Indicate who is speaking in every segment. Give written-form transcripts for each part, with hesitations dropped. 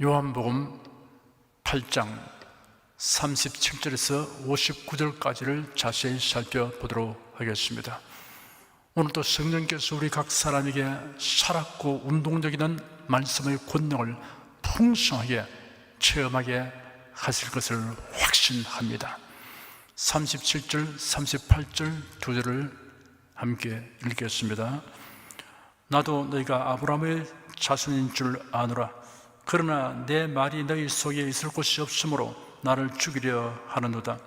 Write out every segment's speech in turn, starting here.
Speaker 1: 요한복음 8장 37절에서 59절까지를 자세히 살펴보도록 하겠습니다. 오늘도 성령께서 우리 각 사람에게 살았고 운동적인 말씀의 권능을 풍성하게 체험하게 하실 것을 확신합니다. 37절, 38절 두 절을 함께 읽겠습니다. 나도 너희가 아브라함의 자손인 줄 아노라. 그러나 내 말이 너희 속에 있을 곳이 없으므로 나를 죽이려 하는도다.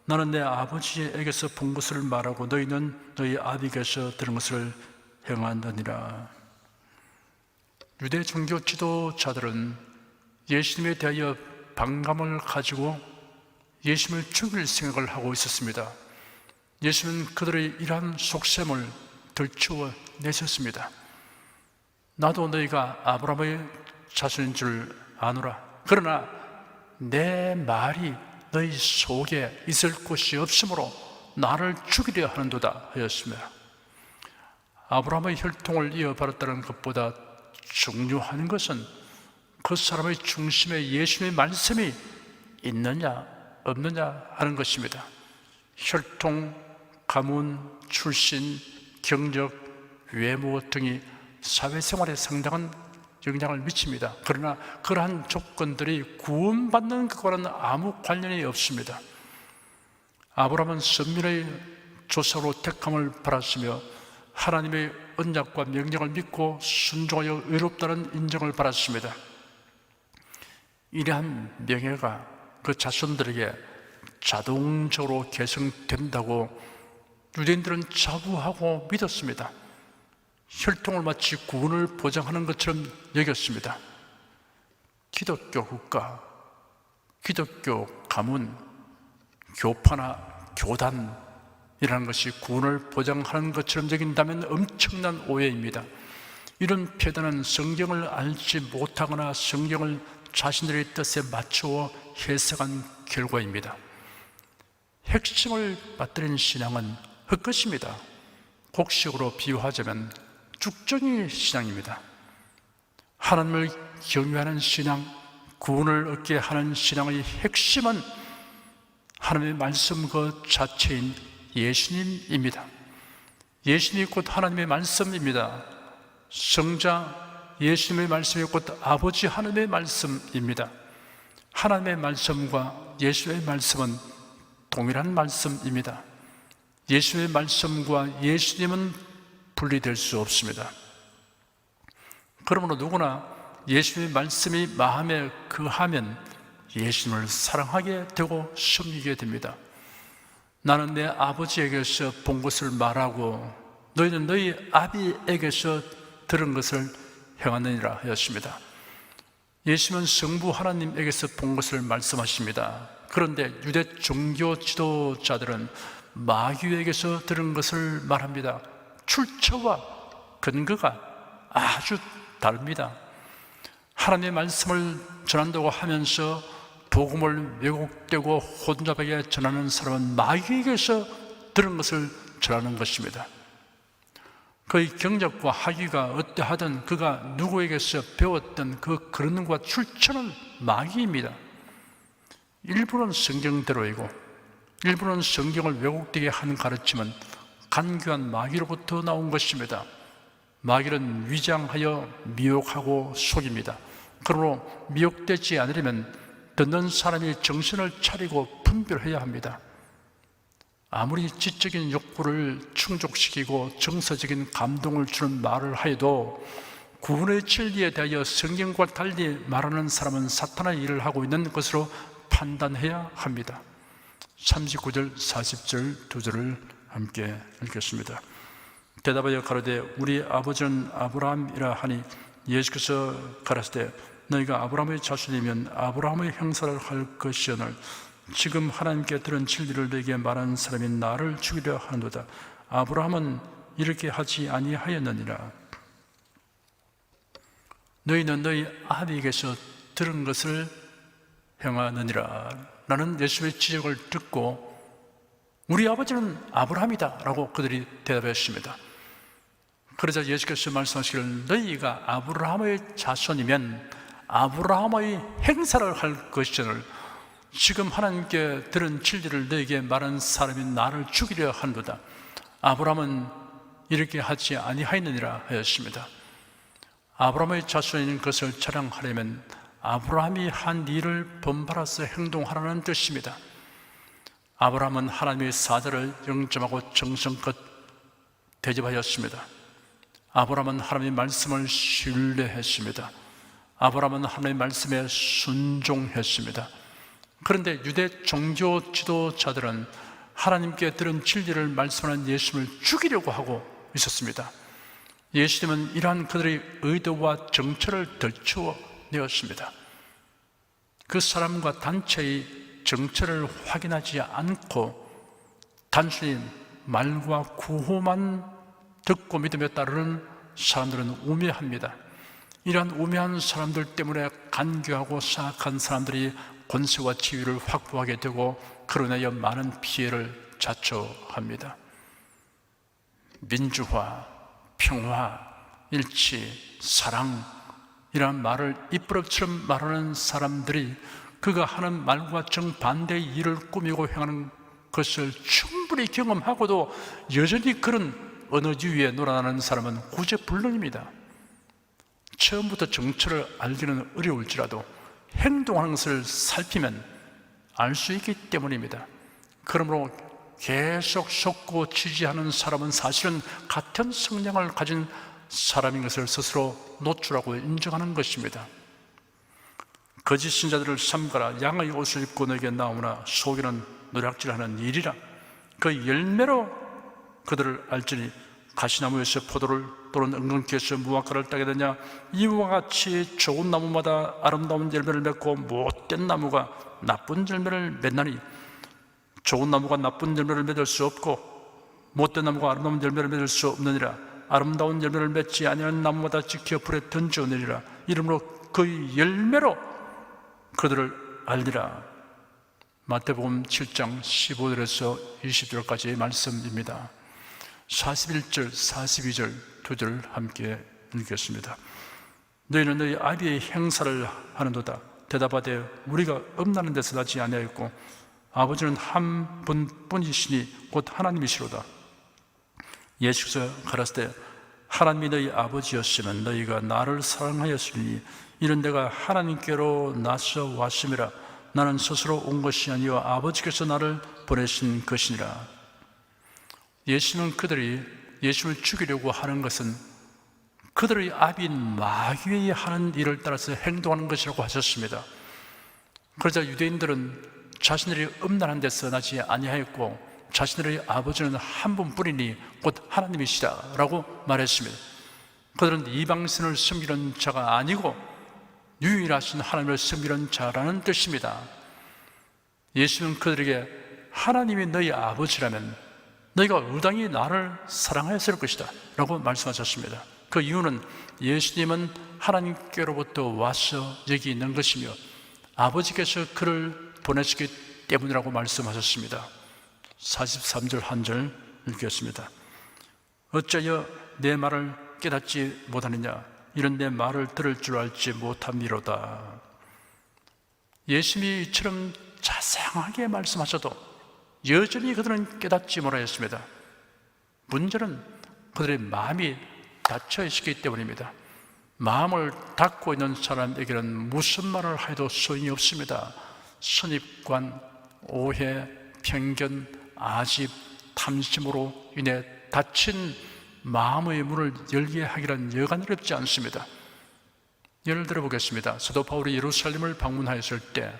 Speaker 1: 나는 내 아버지에게서 본 것을 말하고 너희는 너희 아비에게서 들은 것을 행하느니라. 유대 종교 지도자들은 예수님에 대하여 반감을 가지고 예수님을 죽일 생각을 하고 있었습니다. 예수님은 그들의 이러한 속셈을 들추어 내셨습니다. 나도 너희가 아브라함의 자손인 줄 아노라. 그러나 내 말이 너희 속에 있을 곳이 없으므로 나를 죽이려 하는도다 하였습니다. 아브라함의 혈통을 이어받았다는 것보다 중요한 것은 그 사람의 중심에 예수님의 말씀이 있느냐 없느냐 하는 것입니다. 혈통, 가문, 출신, 경력, 외모 등이 사회생활에 상당한 영향을 미칩니다. 그러나 그러한 조건들이 구원받는 것과는 아무 관련이 없습니다. 아브라함은 선민의 조상으로 택함을 받았으며 하나님의 언약과 명령을 믿고 순종하여 의롭다는 인정을 받았습니다. 이러한 명예가 그 자손들에게 자동적으로 계승된다고 유대인들은 자부하고 믿었습니다. 혈통을 마치 구원을 보장하는 것처럼 여겼습니다. 기독교 국가, 기독교 가문, 교파나 교단이라는 것이 구원을 보장하는 것처럼 여긴다면 엄청난 오해입니다. 이런 표현은 성경을 알지 못하거나 성경을 자신들의 뜻에 맞추어 해석한 결과입니다. 핵심을 빠뜨린 신앙은 헛것입니다. 곡식으로 비유하자면 죽정이 신앙입니다. 하나님을 경외하는 신앙, 구원을 얻게 하는 신앙의 핵심은 하나님의 말씀 그 자체인 예수님입니다. 예수님이 곧 하나님의 말씀입니다. 성자 예수님의 말씀이 곧 아버지 하나님의 말씀입니다. 하나님의 말씀과 예수의 말씀은 동일한 말씀입니다. 예수의 말씀과 예수님은 분리될 수 없습니다. 그러므로 누구나 예수님의 말씀이 마음에 거하면 예수님을 사랑하게 되고 섬기게 됩니다. 나는 내 아버지에게서 본 것을 말하고 너희는 너희 아비에게서 들은 것을 행하느니라 하였습니다. 예수님은 성부 하나님에게서 본 것을 말씀하십니다. 그런데 유대 종교 지도자들은 마귀에게서 들은 것을 말합니다. 출처와 근거가 아주 다릅니다. 하나님의 말씀을 전한다고 하면서 복음을 왜곡되고 혼잡하게 전하는 사람은 마귀에게서 들은 것을 전하는 것입니다. 그의 경력과 학위가 어떠하든 그가 누구에게서 배웠던 그 근원과 출처는 마귀입니다. 일부는 성경대로이고 일부는 성경을 왜곡되게 하는 가르침은 간교한 마귀로부터 나온 것입니다. 마귀는 위장하여 미혹하고 속입니다. 그러므로 미혹되지 않으려면 듣는 사람이 정신을 차리고 분별해야 합니다. 아무리 지적인 욕구를 충족시키고 정서적인 감동을 주는 말을 하여도 구원의 진리에 대하여 성경과 달리 말하는 사람은 사탄의 일을 하고 있는 것으로 판단해야 합니다. 39절, 40절 두 절을 함께 읽겠습니다. 대답하여 가로되 우리 아버지는 아브라함이라 하니 예수께서 가라사대 너희가 아브라함의 자손이면 아브라함의 형사를 할 것이오늘 지금 하나님께 들은 진리를 너희에게 말하는 사람이 나를 죽이려 하는도다. 아브라함은 이렇게 하지 아니하였느니라. 너희는 너희 아비에게서 들은 것을 행하느니라. 나는 예수의 지적을 듣고 우리 아버지는 아브라함이다 라고 그들이 대답했습니다. 그러자 예수께서 말씀하시기를 너희가 아브라함의 자손이면 아브라함의 행사를 할 것이거늘 지금 하나님께 들은 진리를 너에게 말한 사람이 나를 죽이려 하는도다. 아브라함은 이렇게 하지 아니하였느니라 하였습니다. 아브라함의 자손인 것을 자랑하려면 아브라함이 한 일을 본받아서 행동하라는 뜻입니다. 아브라함은 하나님의 사자를 영접하고 정성껏 대접하였습니다. 아브라함은 하나님의 말씀을 신뢰했습니다. 아브라함은 하나님의 말씀에 순종했습니다. 그런데 유대 종교 지도자들은 하나님께 들은 진리를 말씀하는 예수님을 죽이려고 하고 있었습니다. 예수님은 이러한 그들의 의도와 정체를 덜추어 내었습니다. 그 사람과 단체의 정체를 확인하지 않고 단순히 말과 구호만 듣고 믿음에 따르는 사람들은 우매합니다. 이러한 우매한 사람들 때문에 간교하고 사악한 사람들이 권세와 지위를 확보하게 되고 그로 인하여 많은 피해를 자초합니다. 민주화, 평화, 일치, 사랑 이러한 말을 입버릇처럼 말하는 사람들이 그가 하는 말과 정반대의 일을 꾸미고 행하는 것을 충분히 경험하고도 여전히 그런 언어주 위에 놀아나는 사람은 구제불능입니다. 처음부터 정체를 알기는 어려울지라도 행동하는 것을 살피면 알 수 있기 때문입니다. 그러므로 계속 속고 지지하는 사람은 사실은 같은 성향을 가진 사람인 것을 스스로 노출하고 인정하는 것입니다. 거짓 신자들을 삼가라. 양의 옷을 입고 너에게 나오나 속에는 노략질하는 일이라. 그 열매로 그들을 알지니 가시나무에서 포도를 또는 은근키에서 무화과를 따게 되냐. 이와 같이 좋은 나무마다 아름다운 열매를 맺고 못된 나무가 나쁜 열매를 맺나니 좋은 나무가 나쁜 열매를 맺을 수 없고 못된 나무가 아름다운 열매를 맺을 수 없느니라. 아름다운 열매를 맺지 아니하는 나무마다 지켜 불에 던져내리라. 이러므로 그 열매로 그들을 알리라. 마태복음 7장 15절에서 20절까지의 말씀입니다. 41절, 42절 두 절 함께 읽겠습니다. 너희는 너희 아비의 행사를 하는도다. 대답하되 우리가 음나는 데서 나지 아니하였고 아버지는 한 분뿐이시니 곧 하나님이시로다. 예수께서 가라사대 하나님이 너희 아버지였으면 너희가 나를 사랑하였으니 이는 내가 하나님께로 나서 왔음이라. 나는 스스로 온 것이 아니요 아버지께서 나를 보내신 것이니라. 예수는 그들이 예수를 죽이려고 하는 것은 그들의 아비인 마귀의 하는 일을 따라서 행동하는 것이라고 하셨습니다. 그러자 유대인들은 자신들이 음란한 데서 나지 아니하였고 자신들의 아버지는 한 분뿐이니 곧 하나님이시다 라고 말했습니다. 그들은 이방신을 섬기는 자가 아니고 유일하신 하나님을 섬기는 자라는 뜻입니다. 예수는 그들에게 하나님이 너희 아버지라면 너희가 의당히 나를 사랑하였을 것이다 라고 말씀하셨습니다. 그 이유는 예수님은 하나님께로부터 와서 여기 있는 것이며 아버지께서 그를 보내시기 때문이라고 말씀하셨습니다. 43절 한 절 읽겠습니다. 어찌하여 내 말을 깨닫지 못하느냐. 이런 내 말을 들을 줄 알지 못함이로다. 예수님이 이처럼 자세하게 말씀하셔도 여전히 그들은 깨닫지 못하였습니다. 문제는 그들의 마음이 닫혀 있기 때문입니다. 마음을 닫고 있는 사람에게는 무슨 말을 해도 소용이 없습니다. 선입관, 오해, 편견, 아집, 탐심으로 인해 닫힌 마음의 문을 열게 하기란 여간 어렵지 않습니다. 예를 들어 보겠습니다. 사도 바울이 예루살렘을 방문하였을 때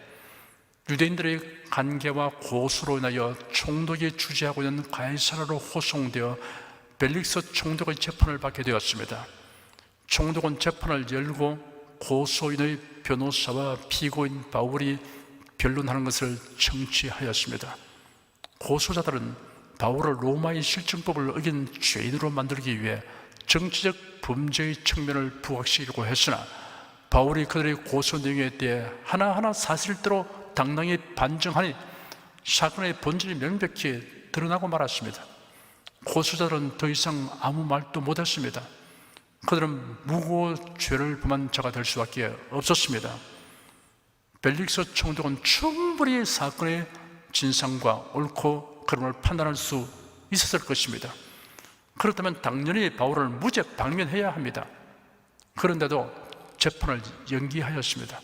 Speaker 1: 유대인들의 간계와 고소로 인하여 총독이 주재하고 있는 가이사라로 호송되어 벨릭스 총독의 재판을 받게 되었습니다. 총독은 재판을 열고 고소인의 변호사와 피고인 바울이 변론하는 것을 청취하였습니다. 고소자들은 바울을 로마의 실정법을 어긴 죄인으로 만들기 위해 정치적 범죄의 측면을 부각시키려고 했으나 바울이 그들의 고소 내용에 대해 하나하나 사실대로 당당히 반증하니 사건의 본질이 명백히 드러나고 말았습니다. 고소자들은 더 이상 아무 말도 못했습니다. 그들은 무고 죄를 범한 자가 될 수밖에 없었습니다. 벨릭스 총독은 충분히 사건의 진상과 옳고 그름을 판단할 수 있었을 것입니다. 그렇다면 당연히 바울을 무죄 방면해야 합니다. 그런데도 재판을 연기하였습니다.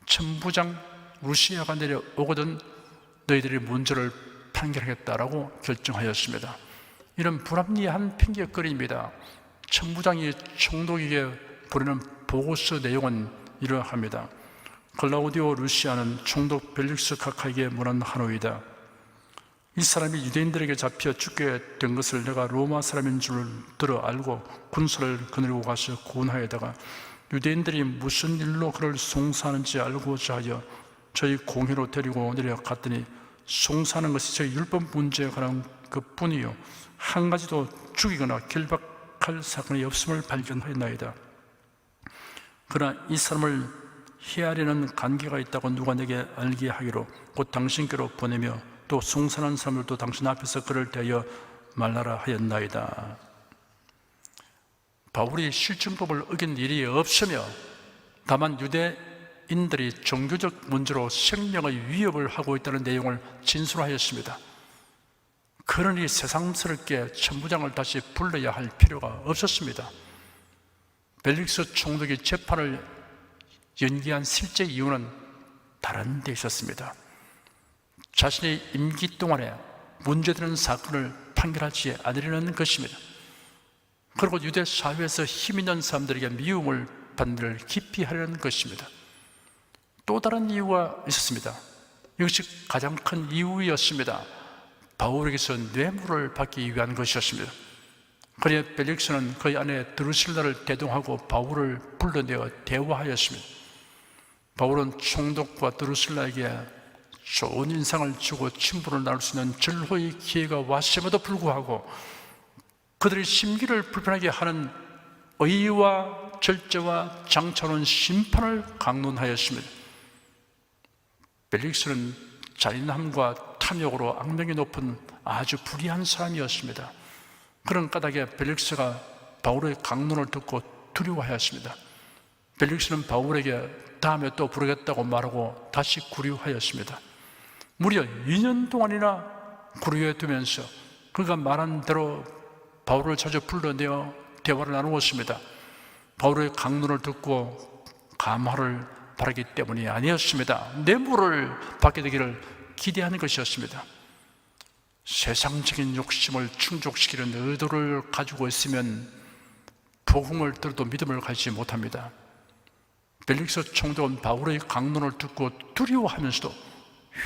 Speaker 1: 천부장 루시아가 내려오거든 너희들이 문제를 판결하겠다라고 결정하였습니다. 이런 불합리한 핑계거리입니다. 천부장이 총독에게 보내는 보고서 내용은 이러합니다. 클라우디오 루시아는 총독 벨릭스 카카에게 문한 한호이다. 이 사람이 유대인들에게 잡혀 죽게 된 것을 내가 로마 사람인 줄 들어 알고 군사를 거느리고 가서 구원하여다가 유대인들이 무슨 일로 그를 송사하는지 알고자 하여 저희 공회로 데리고 내려갔더니 송사하는 것이 저희 율법 문제에 관한 것뿐이요 한 가지도 죽이거나 결박할 사건이 없음을 발견하였나이다. 그러나 이 사람을 헤아리는 관계가 있다고 누가 내게 알게 하기로 곧 당신께로 보내며 또 송사하는 사람들도 당신 앞에서 그를 대하여 말하라 하였나이다. 바울이 실증법을 어긴 일이 없으며 다만 유대인들이 종교적 문제로 생명의 위협을 하고 있다는 내용을 진술하였습니다. 그러니 새삼스럽게 천부장을 다시 불러야 할 필요가 없었습니다. 벨릭스 총독이 재판을 연기한 실제 이유는 다른 데 있었습니다. 자신의 임기 동안에 문제되는 사건을 판결하지 않으려는 것입니다. 그리고 유대 사회에서 힘 있는 사람들에게 미움을 받는 일을 깊이 하려는 것입니다. 또 다른 이유가 있었습니다. 이것이 가장 큰 이유였습니다. 바울에게서 뇌물을 받기 위한 것이었습니다. 그래야 벨릭스는 그의 아내 드루실라를 대동하고 바울을 불러내어 대화하였습니다. 바울은 총독과 드루실라에게 좋은 인상을 주고 친분을 나눌 수 있는 절호의 기회가 왔음에도 불구하고 그들의 심기를 불편하게 하는 의와 절제와 장차오는 심판을 강론하였습니다. 벨릭스는 잔인함과 탐욕으로 악명이 높은 아주 불의한 사람이었습니다. 그런 까닭에 벨릭스가 바울의 강론을 듣고 두려워하였습니다. 벨릭스는 바울에게 다음에 또 부르겠다고 말하고 다시 구류하였습니다. 무려 2년 동안이나 구류해 두면서 그가 말한 대로 바울을 자주 불러내어 대화를 나누었습니다. 바울의 강론을 듣고 감화를 바라기 때문이 아니었습니다. 뇌물을 받게 되기를 기대하는 것이었습니다. 세상적인 욕심을 충족시키는 의도를 가지고 있으면 복음을 들어도 믿음을 가지지 못합니다. 벨릭스 총독은 바울의 강론을 듣고 두려워하면서도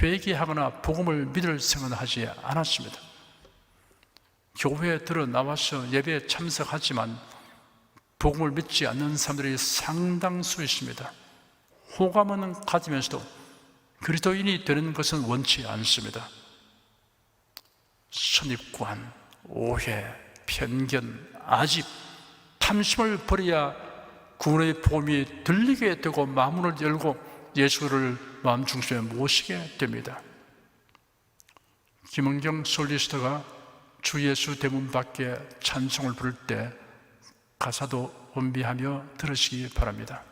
Speaker 1: 회개하거나 복음을 믿을 생각은 하지 않았습니다. 교회에 들어 나와서 예배에 참석하지만 복음을 믿지 않는 사람들이 상당수 있습니다. 호감은 가지면서도 그리스도인이 되는 것은 원치 않습니다. 선입관, 오해, 편견, 아집, 탐심을 버려야 구원의 복음이 들리게 되고 마음을 열고 예수를 마음 중심에 모시게 됩니다. 김은경 솔리스트가 주 예수 대문 밖에 찬송을 부를 때 가사도 음미하며 들으시기 바랍니다.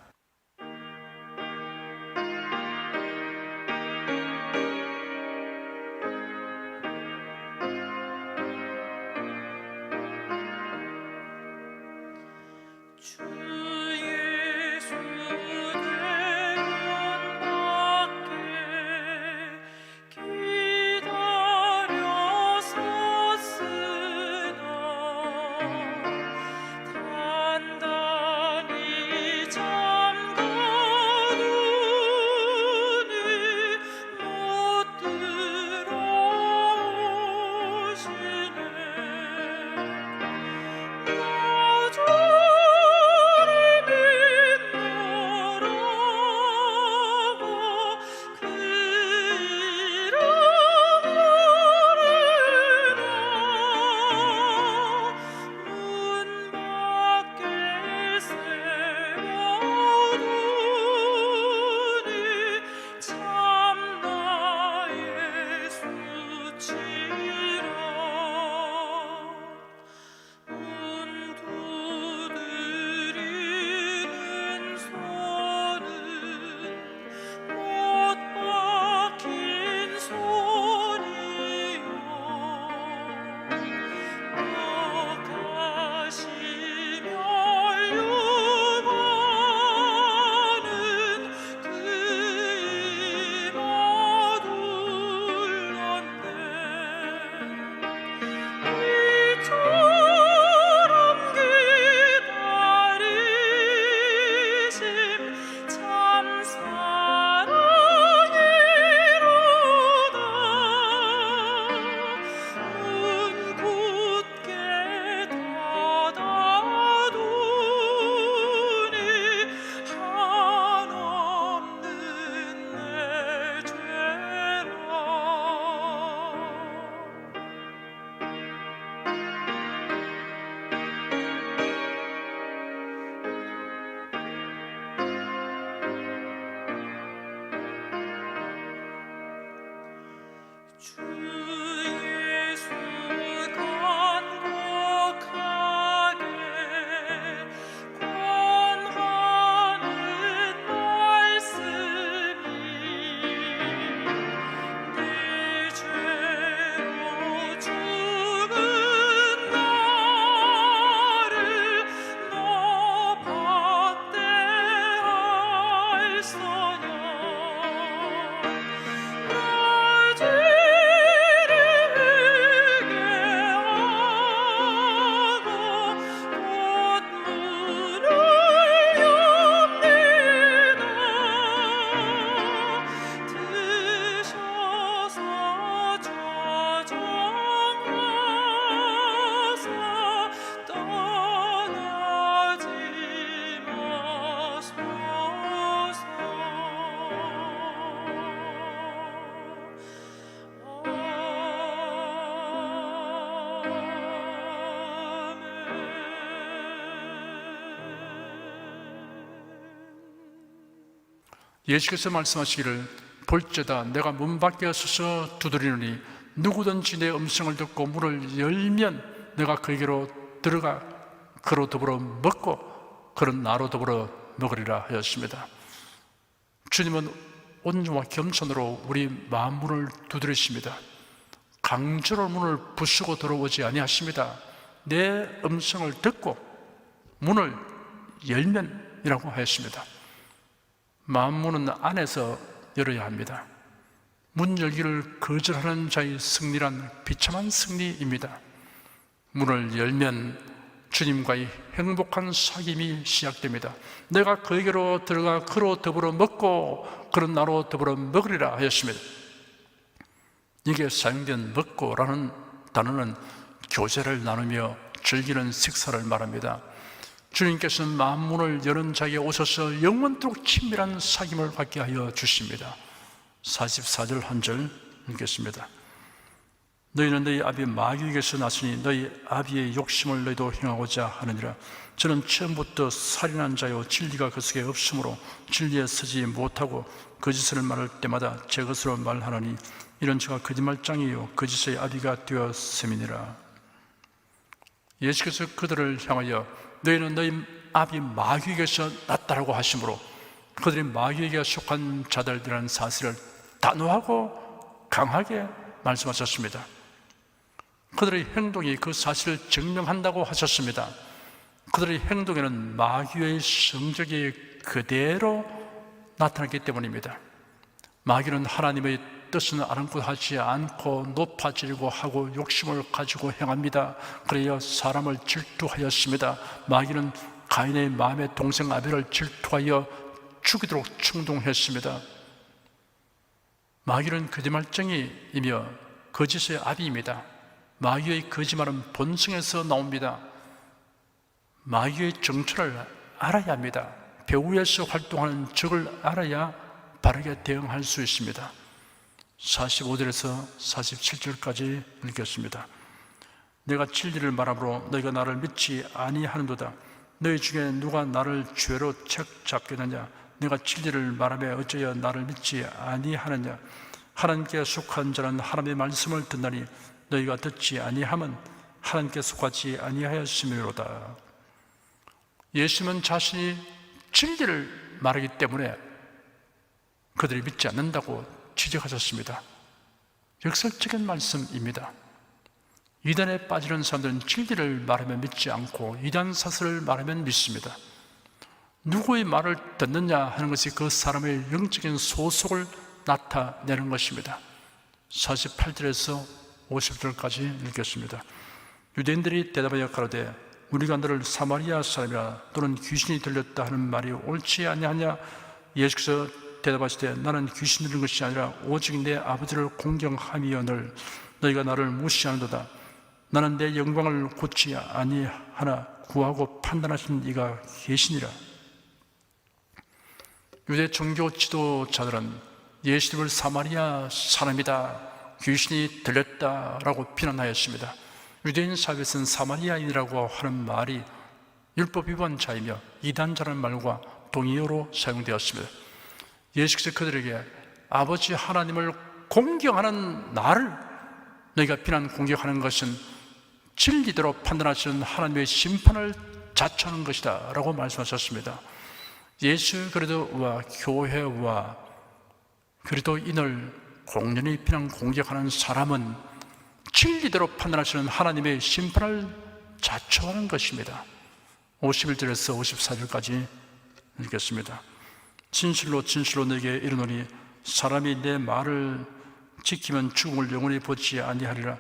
Speaker 2: 단단히 자
Speaker 1: 예수께서 말씀하시기를 볼지어다 내가 문 밖에 서서 두드리노니 누구든지 내 음성을 듣고 문을 열면 내가 그에게로 들어가 그로 더불어 먹고 그런 나로 더불어 먹으리라 하였습니다. 주님은 온유와 겸손으로 우리 마음 문을 두드리십니다. 강제로 문을 부수고 들어오지 아니하십니다. 내 음성을 듣고 문을 열면이라고 하였습니다. 마음 문은 안에서 열어야 합니다. 문 열기를 거절하는 자의 승리란 비참한 승리입니다. 문을 열면 주님과의 행복한 사귐이 시작됩니다. 내가 그에게로 들어가 그로 더불어 먹고 그런 나로 더불어 먹으리라 하였습니다. 이게 사용된 먹고라는 단어는 교제를 나누며 즐기는 식사를 말합니다. 주님께서는 마음 문을 여는 자에게 오셔서 영원토록 친밀한 사귐을 갖게 하여 주십니다. 44절 한 절 읽겠습니다. 너희는 너희 아비 마귀에게서 났으니 너희 아비의 욕심을 너희도 행하고자 하느니라. 저는 처음부터 살인한 자요 진리가 그 속에 없으므로 진리에 서지 못하고 거짓을 말할 때마다 제 것으로 말하노니 이런 저가 거짓말장이요 거짓의 아비가 되었음이니라. 예수께서 그들을 향하여 너희는 너희 아비 마귀에게서 났다라고 하시므로 그들이 마귀에게 속한 자들이라는 사실을 단호하고 강하게 말씀하셨습니다. 그들의 행동이 그 사실을 증명한다고 하셨습니다. 그들의 행동에는 마귀의 성적이 그대로 나타났기 때문입니다. 마귀는 하나님의 뜻은 아랑곳하지 않고 높아지려고 하고 욕심을 가지고 행합니다. 그래야 사람을 질투하였습니다. 마귀는 가인의 마음의 동생 아벨을 질투하여 죽이도록 충동했습니다. 마귀는 거짓말쟁이이며 거짓의 아비입니다. 마귀의 거짓말은 본성에서 나옵니다. 마귀의 정체를 알아야 합니다. 배후에서 활동하는 적을 알아야 바르게 대응할 수 있습니다. 45절에서 47절까지 읽겠습니다. 내가 진리를 말함으로 너희가 나를 믿지 아니하는도다. 너희 중에 누가 나를 죄로 책잡겠느냐? 내가 진리를 말하며 어찌하여 나를 믿지 아니하느냐? 하나님께 속한 자는 하나님의 말씀을 듣나니 너희가 듣지 아니함은 하나님께 속하지 아니하였음이로다. 예수님은 자신이 진리를 말하기 때문에 그들이 믿지 않는다고 지적하셨습니다. 역설적인 말씀입니다. 이단에 빠지는 사람들은 진리를 말하면 믿지 않고 이단 사설을 말하면 믿습니다. 누구의 말을 듣느냐 하는 것이 그 사람의 영적인 소속을 나타내는 것입니다. 48절에서 50절까지 읽겠습니다. 유대인들이 대답하여 가로되 우리가 너를 사마리아 사람이라 또는 귀신이 들렸다 하는 말이 옳지 아니하냐? 예수께서 대답하시되 나는 귀신 들린 것이 아니라 오직 내 아버지를 공경함이여늘 너희가 나를 무시하는도다. 나는 내 영광을 고치 아니하나 구하고 판단하신 이가 계시니라. 유대 종교 지도자들은 예수님을 사마리아 사람이다, 귀신이 들렸다라고 비난하였습니다. 유대인 사회에서는 사마리아인이라고 하는 말이 율법 위반자이며 이단자라는 말과 동의어로 사용되었습니다. 예수께서 그들에게 아버지 하나님을 공경하는 나를 너희가 비난 공격하는 것은 진리대로 판단하시는 하나님의 심판을 자초하는 것이다 라고 말씀하셨습니다. 예수 그리스도와 교회와 그리스도인을 공연히 비난 공격하는 사람은 진리대로 판단하시는 하나님의 심판을 자초하는 것입니다. 51절에서 54절까지 읽겠습니다. 진실로 진실로 내게 이르노니 사람이 내 말을 지키면 죽음을 영원히 보지 아니하리라.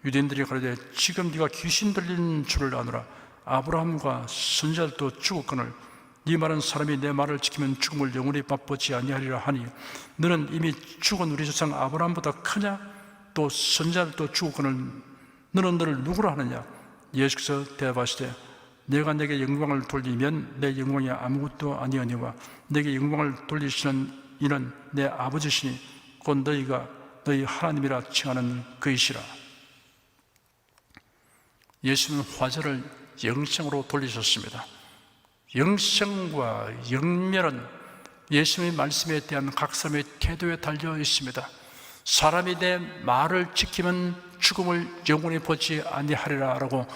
Speaker 1: 유대인들이 가로되 지금 네가 귀신 들린 줄을 아노라. 아브라함과 선지자들도 죽었거늘 네 말은 사람이 내 말을 지키면 죽음을 영원히 맛보지 아니하리라 하니 너는 이미 죽은 우리 조상 아브라함보다 크냐? 또 선지자들도 죽었거늘 너는 너를 누구라 하느냐? 예수께서 대답하시되 내가 내게 영광을 돌리면 내 영광이 아무것도 아니하니와 내게 영광을 돌리시는 이는 내 아버지시니 곧 너희가 너희 하나님이라 칭하는 그이시라. 예수는 화제를 영생으로 돌리셨습니다. 영생과 영멸은 예수님의 말씀에 대한 각 사람의 태도에 달려 있습니다. 사람이 내 말을 지키면 죽음을 영원히 보지 아니하리라 라고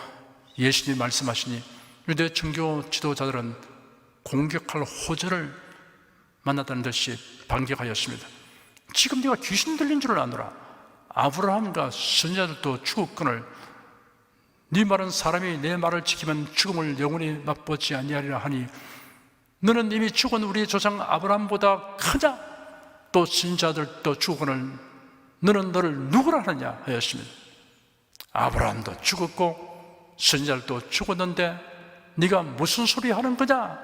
Speaker 1: 예수님이 말씀하시니 유대 종교 지도자들은 공격할 호재를 만났다는 듯이 반격하였습니다. 지금 네가 귀신 들린 줄을 아노라. 아브라함과 선지자들도 죽었거늘 네 말은 사람이 내 말을 지키면 죽음을 영원히 맛보지 아니하리라 하니 너는 이미 죽은 우리 조상 아브라함보다 크냐? 또 선지자들도 죽었거늘 너는 너를 누구라 하느냐 하였습니다. 아브라함도 죽었고 선지자들도 죽었는데 네가 무슨 소리 하는 거냐?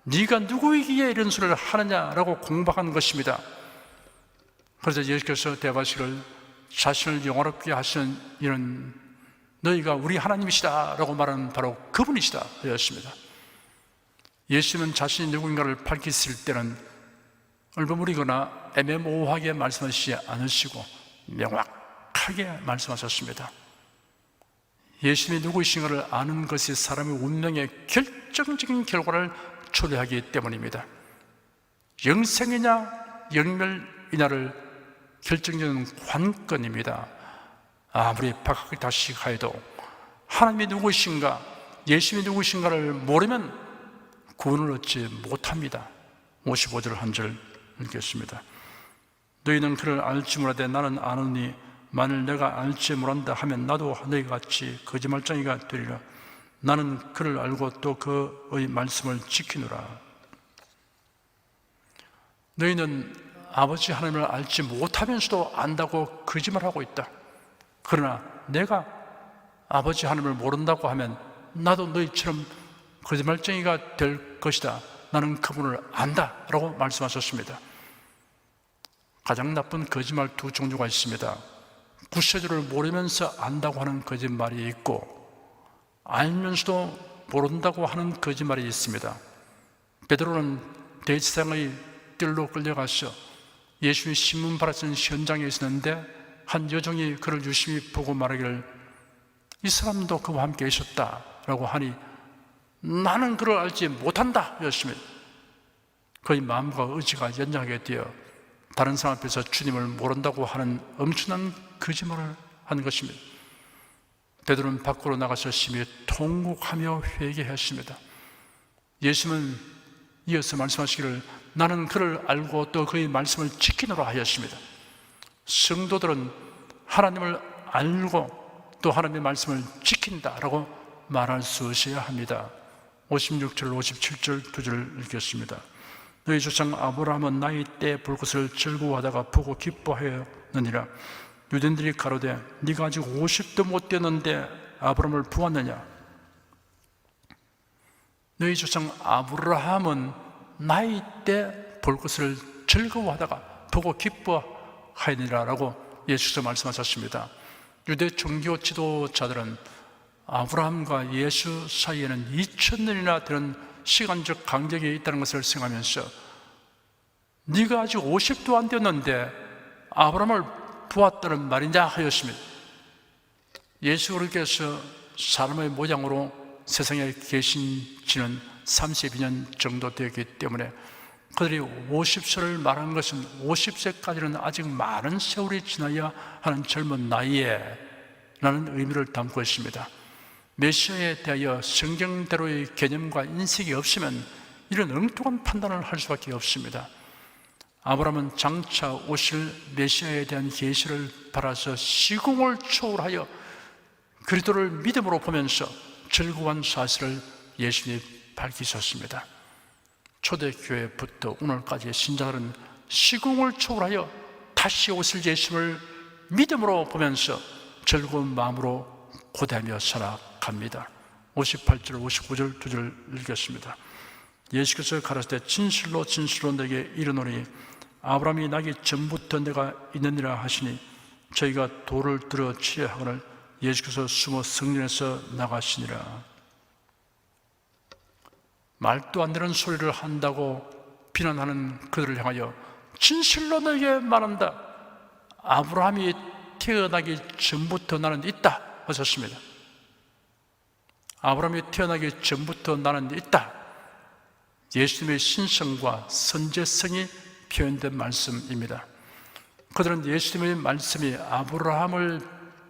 Speaker 1: 네가 누구이기에 이런 소리를 하느냐라고 공박한 것입니다. 그래서 예수께서 대답하시기를 자신을 영화롭게 하시는 이는 너희가 우리 하나님이시다 라고 말하는 바로 그분이시다 하였습니다. 예수님은 자신이 누구인가를 밝히실 때는 얼버무리거나 애매모호하게 말씀하시지 않으시고 명확하게 말씀하셨습니다. 예수님이 누구이신가를 아는 것이 사람의 운명의 결정적인 결과를 초래하기 때문입니다. 영생이냐 영멸이냐를 결정짓는 관건입니다. 아무리 박학다식하여도 하나님이 누구이신가, 예수님이 누구이신가를 모르면 구원을 얻지 못합니다. 55절 한 절 읽겠습니다. 너희는 그를 알지 못하되 나는 아노니 만일 내가 알지 못한다 하면 나도 너희가 같이 거짓말쟁이가 되리라. 나는 그를 알고 또 그의 말씀을 지키노라. 너희는 아버지 하나님을 알지 못하면서도 안다고 거짓말하고 있다. 그러나 내가 아버지 하나님을 모른다고 하면 나도 너희처럼 거짓말쟁이가 될 것이다. 나는 그분을 안다 라고 말씀하셨습니다. 가장 나쁜 거짓말 두 종류가 있습니다. 구세주를 모르면서 안다고 하는 거짓말이 있고 알면서도 모른다고 하는 거짓말이 있습니다. 베드로는 대제사장의 뜰로 끌려가서 예수님이 신문 팔았던 현장에 있었는데 한 여종이 그를 유심히 보고 말하기를 이 사람도 그와 함께 있었다라고 하니 나는 그를 알지 못한다 였습니다. 그의 마음과 의지가 연약하게 되어 다른 사람 앞에서 주님을 모른다고 하는 엄청난 거짓말을 한 것입니다. 베드로는 밖으로 나가서 심히 통곡하며 회개했습니다. 예수님은 이어서 말씀하시기를 나는 그를 알고 또 그의 말씀을 지키노라 하였습니다. 성도들은 하나님을 알고 또 하나님의 말씀을 지킨다라고 말할 수 있어야 합니다. 56절 57절 두 절 읽겠습니다. 너희 조상 아브라함은 나이 때 볼 것을 즐거워하다가 보고 기뻐하였느니라. 유대인들이 가로되 네가 아직 50도 못 되었는데 아브라함을 보았느냐? 너희 조상 아브라함은 나이 때 볼 것을 즐거워하다가 보고 기뻐하였느니라 라고 예수께서 말씀하셨습니다. 유대 종교 지도자들은 아브라함과 예수 사이에는 2000년이나 되는 시간적 간격이 있다는 것을 생각하면서 네가 아직 50도 안 되었는데 아브라함을 보았다는 말이냐 하였습니다. 예수께서 사람의 모양으로 세상에 계신 지는 32년 정도 되었기 때문에 그들이 50세를 말하는 것은 50세까지는 아직 많은 세월이 지나야 하는 젊은 나이에 라는 의미를 담고 있습니다. 메시아에 대하여 성경대로의 개념과 인식이 없으면 이런 엉뚱한 판단을 할 수밖에 없습니다. 아브라함은 장차 오실 메시아에 대한 계시를 바라서 시공을 초월하여 그리스도를 믿음으로 보면서 즐거운 사실을 예수님이 밝히셨습니다. 초대교회부터 오늘까지의 신자들은 시공을 초월하여 다시 오실 예수를 믿음으로 보면서 즐거운 마음으로 고대하며 살아갑니다. 58절 59절 두 절 읽겠습니다. 예수께서 가라사대 진실로 진실로 내게 이르노니 아브라함이 나기 전부터 내가 있느니라 하시니 저희가 돌을 들어 치려 하거늘 예수께서 숨어 성전에서 나가시니라. 말도 안 되는 소리를 한다고 비난하는 그들을 향하여 진실로 너에게 말한다, 아브라함이 태어나기 전부터 나는 있다 하셨습니다. 아브라함이 태어나기 전부터 나는 있다. 예수님의 신성과 선제성이 표현된 말씀입니다. 그들은 예수님의 말씀이 아브라함을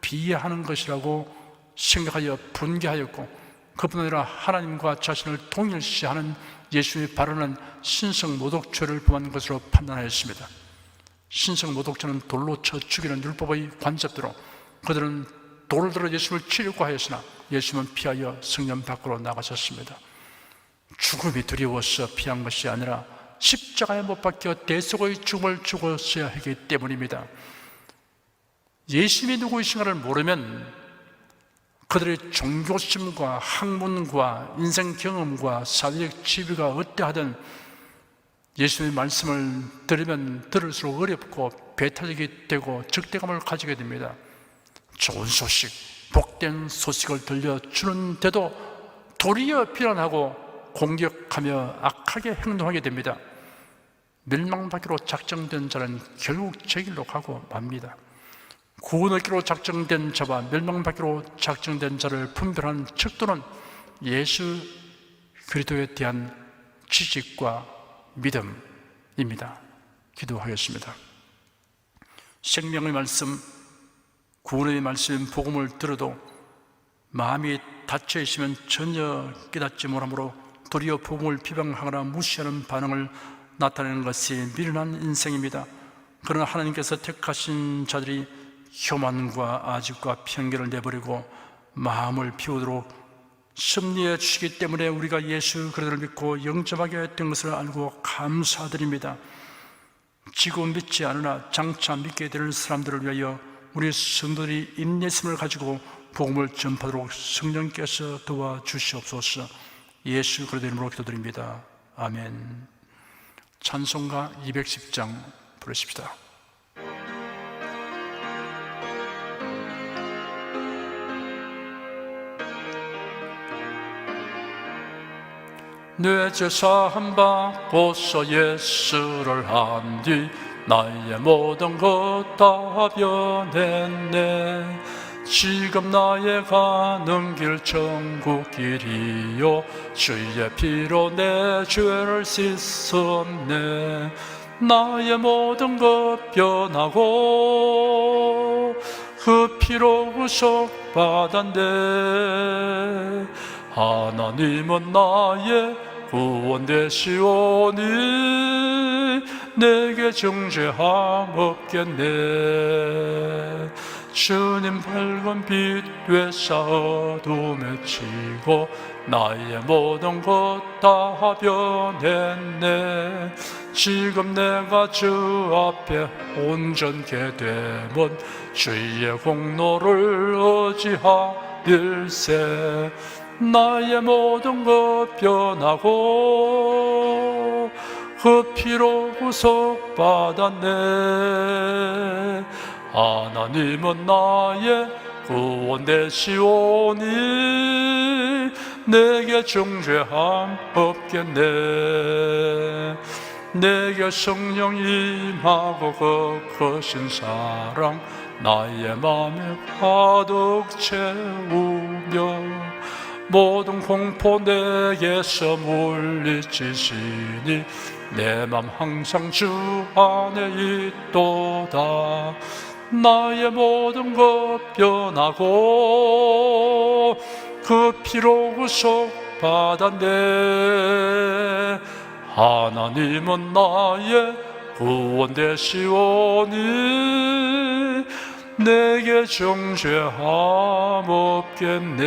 Speaker 1: 비하하는 것이라고 생각하여 분개하였고, 그뿐 아니라 하나님과 자신을 동일시하는 예수의 발언은 신성모독죄를 범한 것으로 판단하였습니다. 신성모독죄는 돌로 쳐 죽이는 율법의 관습대로 그들은 돌을 들어 예수를 치려고 하였으나 예수님은 피하여 성전 밖으로 나가셨습니다. 죽음이 두려워서 피한 것이 아니라 십자가에 못 박혀 대속의 죽음을 죽었어야 하기 때문입니다. 예수님이 누구이신가를 모르면 그들의 종교심과 학문과 인생 경험과 사회적 지위가 어떠하든 예수님의 말씀을 들으면 들을수록 어렵고 배탈적이 되고 적대감을 가지게 됩니다. 좋은 소식, 복된 소식을 들려주는데도 도리어 비난하고 공격하며 악하게 행동하게 됩니다. 멸망받기로 작정된 자는 결국 제 길로 가고 맙니다. 구원 얻기로 작정된 자와 멸망받기로 작정된 자를 분별하는 척도는 예수 그리스도에 대한 지식과 믿음입니다. 기도하겠습니다. 생명의 말씀, 구원의 말씀, 복음을 들어도 마음이 닫혀 있으면 전혀 깨닫지 못하므로 도리어 복음을 비방하거나 무시하는 반응을 나타내는 것이 미련한 인생입니다. 그러나 하나님께서 택하신 자들이 교만과 아집과 편견을 내버리고 마음을 비우도록 섭리해 주시기 때문에 우리가 예수 그리스도를 믿고 영접하게 된 것을 알고 감사드립니다. 지금 믿지 않으나 장차 믿게 될 사람들을 위하여 우리 성도들이 인내심을 가지고 복음을 전파하도록 성령께서 도와주시옵소서. 예수 그리스도 이름으로 기도드립니다. 아멘. 찬송가 210장 부르십시다. 내 제사 받고서 예수를 한 뒤 나의 모든 것 다 변했네. 지금 나의 가는 길 천국 길이요 주의 피로 내 죄를 씻었네. 나의 모든 것 변하고 그 피로 구속받았네. 하나님은 나의 구원 되시오니 내게 정죄함 없겠네. 주님 밝은 빛 되사 어둠에 치고 나의 모든 것 다 변했네. 지금 내가 주 앞에 온전케 되면 주의 공로를 의지하일세. 나의 모든 것 변하고 그 피로 구속받았네. 하나님은 나의 구원 되시오니 내게 정죄함 없겠네. 내게 성령 임하고 그 크신 사랑 나의 맘에 가득 채우며 모든 공포 내게서 물리치시니 내 맘 항상 주 안에 있도다. 나의 모든 것 변하고 그 피로 구속받았네. 하나님은 나의 구원 되시오니 내게 정죄함 없겠네.